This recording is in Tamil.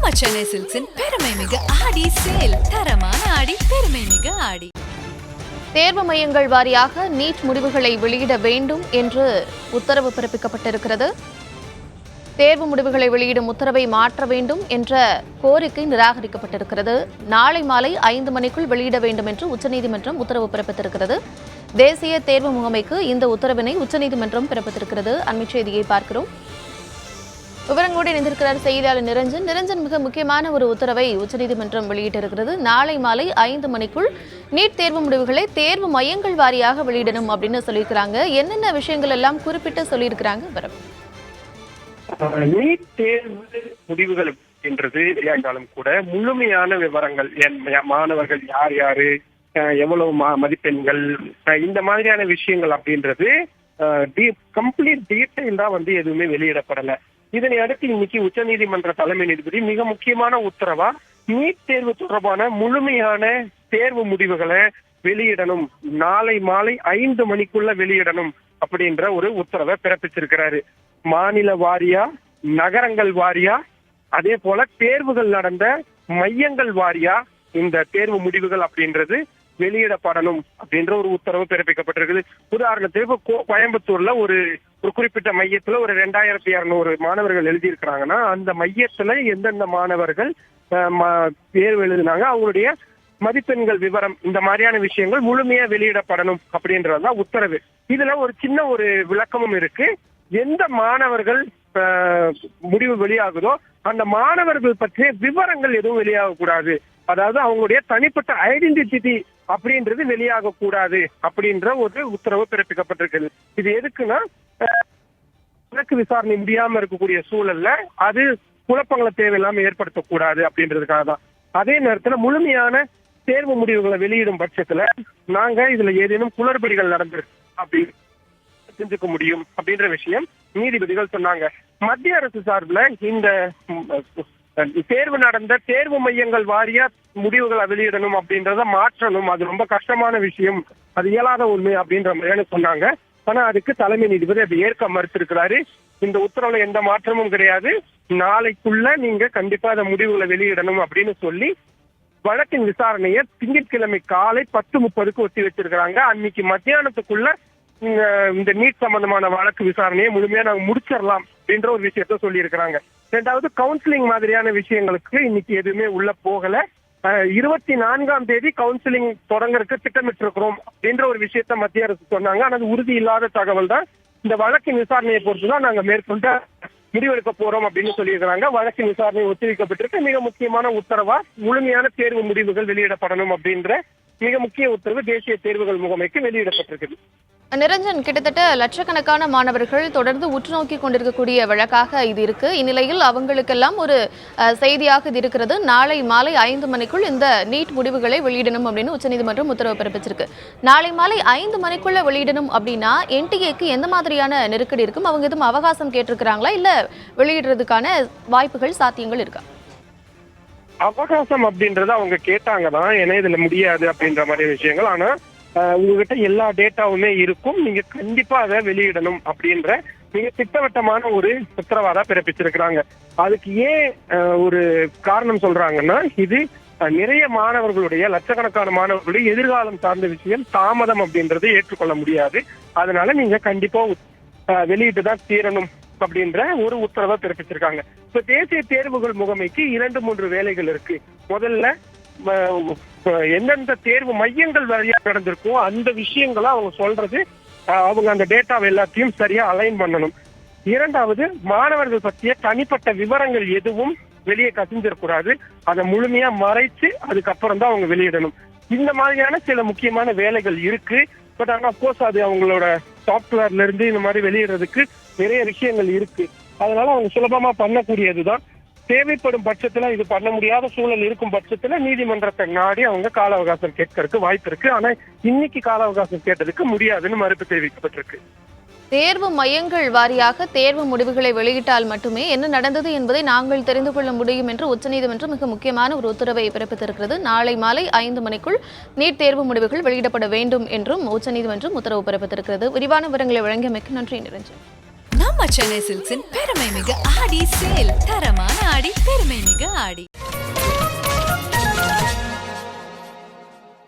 நம்ம சென்னை சில்க்ஸின் பெருமை மிகு ஆடி சேல். தரமான ஆடி, பெருமை மிகு ஆடி. தேர்வு மையங்கள் வாரியாக நீட் முடிவுகளை வெளியிட வேண்டும் என்று உத்தரவு பிறப்பிக்கப்பட்டிருக்கிறது. தேர்வு முடிவுகளை வெளியிடும் உத்தரவை மாற்ற வேண்டும் என்ற கோரிக்கை நிராகரிக்கப்பட்டிருக்கிறது. நாளை மாலை 5 மணிக்குள் வெளியிட வேண்டும் என்று உச்சநீதிமன்றம் உத்தரவு பிறப்பித்திருக்கிறது. தேசிய தேர்வு முகமைக்கு இந்த உத்தரவினை உச்சநீதிமன்றம் பிறப்பித்திருக்கிறது. அண்மைச் செய்தியை பார்க்கிறோம். விவரங்களோடு இணைந்திருக்கிறார் செய்தியாளர் நிரஞ்சன். மிக முக்கியமான ஒரு உத்தரவை உச்சநீதிமன்றம் வெளியிட்டிருக்கிறது. நாளை மாலை 5 மணிக்குள் நீட் தேர்வு முடிவுகளை தேர்வு மையங்கள் வாரியாக வெளியிடணும் அப்படின்னு சொல்லியிருக்கிறாங்க. என்னென்ன விஷயங்கள் எல்லாம் குறிப்பிட்டு சொல்லியிருக்கிறாங்க? நீட் தேர்வு முடிவுகள் என்றது விளையாட்டாலும் கூட முழுமையான விவரங்கள், மாணவர்கள் யார் யாரு, எவ்வளவு மதிப்பெண்கள், இந்த மாதிரியான விஷயங்கள் அப்படின்றது கம்ப்ளீட் டீட்டெயில்டா எதுவுமே வெளியிடப்படல. இதனை அடுத்து இன்னைக்கு உச்சநீதிமன்ற தலைமை நீதிபதி மிக முக்கியமான உத்தரவா நீட் தேர்வு தொடர்பான முழுமையான தேர்வு முடிவுகளை வெளியிடணும், நாளை மாலை 5 மணிக்குள்ள வெளியிடணும் அப்படின்ற ஒரு உத்தரவை பிறப்பிச்சிருக்கிறாரு. மாநில வாரியா, நகரங்கள் வாரியா, அதே போல தேர்வுகள் நடந்த மையங்கள் வாரியா இந்த தேர்வு முடிவுகள் அப்படின்றது வெளியிடப்படணும் அப்படின்ற ஒரு உத்தரவு பிறப்பிக்கப்பட்டிருக்குது. உதாரணத்துக்கு கோயம்புத்தூர்ல ஒரு குறிப்பிட்ட மையத்துல ஒரு 2200 மாணவர்கள் எழுதியிருக்கிறாங்கன்னா அந்த மையத்துல எந்தெந்த மாணவர்கள் தேர்வு எழுதினாங்க, அவங்களுடைய மதிப்பெண்கள் விவரம், இந்த மாதிரியான விஷயங்கள் முழுமையா வெளியிடப்படணும் அப்படின்றதுதான் உத்தரவு. இதுல ஒரு சின்ன ஒரு விளக்கமும் இருக்கு. எந்த மாணவர்கள் முடிவு வெளியாகுதோ அந்த மாணவர்கள் பற்றிய விவரங்கள் எதுவும் வெளியாக கூடாது, அதாவது அவங்களுடைய தனிப்பட்ட ஐடென்டிட்டி அப்படின்றது வெளியாக கூடாது அப்படின்ற ஒரு உத்தரவு பிறப்பிக்கப்பட்டிருக்குது. இது எதுக்குன்னா வழக்கு விசாரணை முடியாம இருக்கக்கூடிய சூழல்ல அது குழப்பங்களை தேவையில்லாம ஏற்படுத்தக்கூடாது அப்படின்றதுக்காக தான். அதே நேரத்துல முழுமையான தேர்வு முடிவுகளை வெளியிடும் பட்சத்துல நாங்க இதுல ஏதேனும் குளறுபடிகள் நடந்திருக்கு அப்படின்னு செஞ்சுக்க முடியும் அப்படின்ற விஷயம் நீதிபதிகள் சொன்னாங்க. மத்திய அரசு சார்பில் இந்த தேர்வு நடந்த தேர்வு மையங்கள் வாரியா முடிவுகளை வெளியிடணும் அப்படின்றத மாற்றணும், அது ரொம்ப கஷ்டமான விஷயம், அது இயலாத உண்மை அப்படின்ற மாதிரியான சொன்னாங்க. ஆனா அதுக்கு தலைமை நீதிபதி அதை ஏற்க மறுத்திருக்கிறாரு. இந்த உத்தரவுல எந்த மாற்றமும் கிடையாது, நாளைக்குள்ள நீங்க கண்டிப்பா அந்த முடிவுகளை வெளியிடணும் அப்படின்னு சொல்லி வழக்கின் விசாரணையை திங்கட்கிழமை காலை 10:30 ஒத்தி வச்சிருக்கிறாங்க. அன்னைக்கு மத்தியானத்துக்குள்ள இந்த நீட் சம்பந்தமான வழக்கு விசாரணையை முழுமையா நாங்க முடிச்சிடலாம் அப்படின்ற ஒரு விஷயத்த சொல்லி இருக்கிறாங்க. ரெண்டாவது, கவுன்சிலிங் மாதிரியான விஷயங்களுக்கு இன்னைக்கு எதுவுமே உள்ள போகல. 24ஆம் தேதி கவுன்சிலிங் தொடங்கறதுக்கு திட்டமிட்டு இருக்கிறோம் அப்படின்ற ஒரு விஷயத்த மத்திய அரசு சொன்னாங்க. ஆனா அது உறுதி இல்லாத தகவல் தான். இந்த வழக்கின் விசாரணையை பொறுத்துதான் நாங்க மேற்கொண்டு முடிவெடுக்க போறோம் அப்படின்னு சொல்லியிருக்கிறாங்க. வழக்கின் விசாரணை ஒத்திவைக்கப்பட்டிருக்கு. மிக முக்கியமான உத்தரவா முழுமையான தேர்வு முடிவுகள் வெளியிடப்படணும் அப்படின்ற மிக முக்கிய உத்தரவு தேசிய தேர்வுகள் முகமைக்கு வெளியிடப்பட்டிருக்குது. நிரஞ்சன், கிட்டத்தட்ட லட்சக்கணக்கான மாணவர்கள் தொடர்ந்து உற்றுநோக்கி கொண்டிருக்கக்கூடிய வழக்காக இது இருக்கு. இந்நிலையில் அவங்களுக்கெல்லாம் ஒரு செய்தியாக இது இருக்கிறது. நாளை மாலை 5 மணிக்குள் இந்த நீட் முடிவுகளை வெளியிடணும் அப்படின்னு உச்சநீதிமன்றம் உத்தரவு பிறப்பிச்சிருக்கு. நாளை மாலை 5 மணிக்குள்ள வெளியிடணும் அப்படின்னா என்டிஏக்கு எந்த மாதிரியான நெருக்கடி இருக்கும்? அவங்க எதுவும் அவகாசம் கேட்டிருக்கிறாங்களா, இல்ல வெளியிடுறதுக்கான வாய்ப்புகள், சாத்தியங்கள் இருக்கா? அவகாசம் அப்படின்றத அவங்க கேட்டாங்க தான், ஏன்னா இதுல முடியாது அப்படின்ற மாதிரி விஷயங்கள். ஆனா உங்ககிட்ட எல்லா டேட்டாவுமே இருக்கும், நீங்க கண்டிப்பா அதை வெளியிடணும் அப்படின்ற மிக திட்டவட்டமான ஒரு உத்தரவாதம் பிறப்பிச்சிருக்கிறாங்க. அதுக்கு ஏன் ஒரு காரணம் சொல்றாங்கன்னா, இது நிறைய மாணவர்களுடைய, லட்சக்கணக்கான மாணவர்களுடைய எதிர்காலம் சார்ந்த விஷயம், தாமதம் அப்படின்றத ஏற்றுக்கொள்ள முடியாது, அதனால நீங்க கண்டிப்பா வெளியிட்டு தான் தீரணும் அப்படின்ற ஒரு உத்தரவை பிறப்பிச்சிருக்காங்க. இப்ப தேசிய தேர்வுகள் முகமைக்கு 2-3 வேலைகள் இருக்கு. முதல்ல எந்தெந்த தேர்வு மையங்கள் வழியா நடந்திருக்கும் அந்த விஷயங்களை அவங்க சொல்றது, அவங்க அந்த டேட்டாவை எல்லாத்தையும் சரியா அலைன் பண்ணணும். இரண்டாவது, மாணவர்கள் பற்றிய தனிப்பட்ட விவரங்கள் எதுவும் வெளியே கசிஞ்சிடக்கூடாது, அதை முழுமையா மறைச்சு அதுக்கப்புறம் தான் அவங்க வெளியிடணும். இந்த மாதிரியான சில முக்கியமான வேலைகள் இருக்கு. பட் ஆனா அப்கோர்ஸ் அது அவங்களோட சாப்ட்வேர்ல இருந்து இந்த மாதிரி வெளியிடுறதுக்கு நிறைய விஷயங்கள் இருக்கு. அதனால அவங்க சுலபமா பண்ணக்கூடியதுதான். தேவைப்படும் பட்சத்துல, இது பண்ண முடியாத சூழல் இருக்கும் பட்சத்துல நீதிமன்றத்தை நாடி அவங்க கால அவகாசம் கேட்கறதுக்கு வாய்ப்பு இருக்கு. ஆனா இன்னைக்கு கால அவகாசம் கேட்டதுக்கு முடியாதுன்னு மறுப்பு தெரிவிக்கப்பட்டிருக்கு. தேர்வு மையங்கள் வாரியாக தேர்வு முடிவுகளை வெளியிட்டால் மட்டுமே என்ன நடந்தது என்பதை நாங்கள் தெரிந்து கொள்ள முடியும் என்று உச்சநீதிமன்றம் மிக முக்கியமான ஒரு உத்தரவை பிறப்பித்திருக்கிறது. நாளை மாலை 5 மணிக்குள் நீட் தேர்வு முடிவுகள் வெளியிடப்பட வேண்டும் என்றும் உச்சநீதிமன்றம் உத்தரவு பிறப்பித்திருக்கிறது. விரிவான விவரங்களை வழங்கியமைக்கு நன்றி நிரஞ்சன். நம்ம சென்னை சில்க்ஸின் பெருமை மிகு ஆடி சேல். தரமான ஆடி, பெருமை மிகு ஆடி. ஆடி.